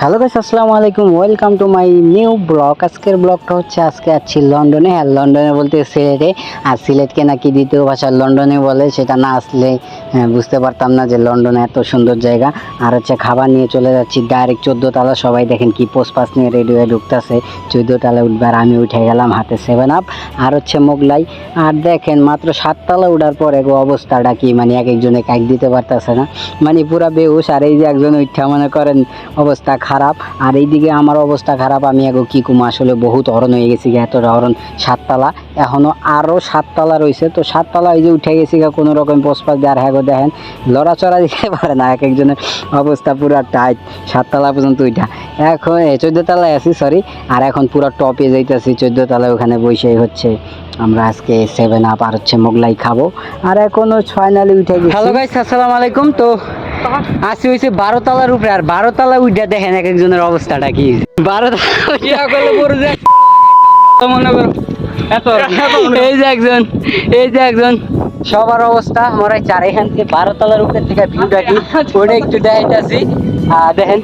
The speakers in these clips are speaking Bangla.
হ্যালো গাইস, আসসালামু আলাইকুম, welcome to my new blog. আজকের ব্লগটা হচ্ছে আজকে আছি লন্ডনে। হ্যাঁ, লন্ডনে বলতে সিলেটে। আর সিলেটকে নাকি দ্বিতীয় ভাষা লন্ডনে বলে, সেটা না আসলে বুঝতে পারতাম না যে লন্ডনে এত সুন্দর জায়গা। আর হচ্ছে খাবার নিয়ে চলে যাচ্ছি ডাইরেক্ট 14 তলা। সবাই দেখেন কি পোস্ট পাস নিয়ে রেডি হয়ে ঢুকতেছে। 14 তলায় উঠবার আমি উঠে গেলাম, হাতে 7 আপ আর হচ্ছে মোগলাই। আর দেখেন মাত্র 7 তলা উঠার পরে অবস্থাটা কি, মানে এক একজনে কাইক দিতে পারতেছে না, মানে পুরা বেহুশ। আর এই যে একজন উঠা মনে করেন অবস্থা খারাপ, আর এইদিকে আমার অবস্থা খারাপ। আমি এগো কি কুমা আসলে বহুত হরণ হয়ে গেছি, এতটা হরণ। 7 তলা এখনো আরও 7 তলা রয়েছে, তো 7 তলা এই যে উঠে গেছি কোনো রকম পোস্টপাস দিয়ে। আর হ্যাঁ গো দেখেন লড়াচড়া দিতে পারে না, এক একজনের অবস্থা পুরো টাইট। 7 তলা পর্যন্ত উঠা, এখন 14 তলায় আছি সরি। আর এখন পুরো টপে যাইতেছি 14 তলায়, ওখানে বসেই হচ্ছে আমরা আজকে 7 আপ আর হচ্ছে মোগলাই খাবো। আর এখনো ফাইনালি উঠে গেছি। হ্যালো গাইস, আসসালামু আলাইকুম। তো আসি হয়েছে 12 তলার উপরে, আর 12 তলা উঠে দেখেন এক একজনের অবস্থাটা কি। 12 এই যে একজন, এই যে একজন, সবার অবস্থা মনে হয়। আর এখান থেকে 12 তলার উপরে থেকে ভিউটা কি ওটা একটু দেখাইতেছি, দেখেন।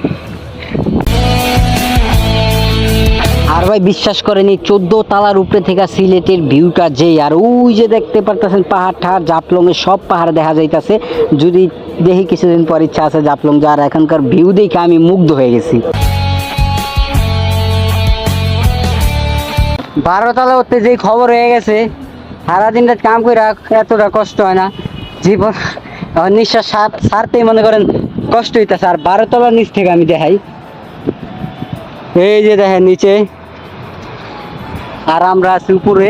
আর ভাই বিশ্বাস করেনি, 14 তলার উপরে থেকে সিলেটের ভিউটা যেই, আর ওই যে দেখতে পারতেছেন পাহাড় ঠাড় জাফলং এর সব পাহাড় দেখা যাইতেছে। যদি দেখি কিছুদিন পর ইচ্ছা আছে জাফলং যাওয়ার। এখনকার ভিউ দেখে আমি মুগ্ধ হয়ে গেছি। 12 তলা উঠতে যেই খবর হয়ে গেছে, সারাদিনটা কাম করে এতটা কষ্ট হয় না জীবন, নিঃশ্বাস ছাড়তেই মনে করেন কষ্ট হইতেছে। আর 12 তলার নিচ থেকে আমি দেখাই, এই যে দেখেন নিচে, আর আমরা আছি উপরে।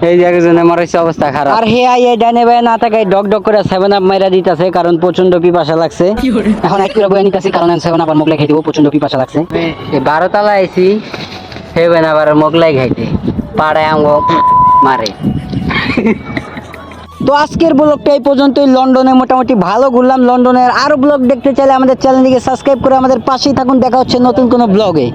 এই যে একজনে মরাইছে, অবস্থা খারাপ। আর হে আই ডানে ভাই না থাকে ডক ডক করে 7 আপ মাইরা দিতেছে, কারণ প্রচন্ড পিপাসা লাগছে। এখন এক কিলো বয়ে নিতেছি, কারণ 7 আপ আর মোগলাই খাইতে প্রচন্ড পিপাসা লাগছে। এই 12 তলা আইছি হেবেন আবার মোগলাই খাইতে, পাড়ায় আঙ্গ মারে। তো আজকের ব্লগটা এই পর্যন্তই। লন্ডনে মোটামুটি ভালো ঘুরলাম। লন্ডনের আরো ব্লগ দেখতে চাইলে আমাদের চ্যানেলটিকে সাবস্ক্রাইব করে আমাদের পাশেই থাকুন। দেখা হচ্ছে নতুন কোনো ব্লগে।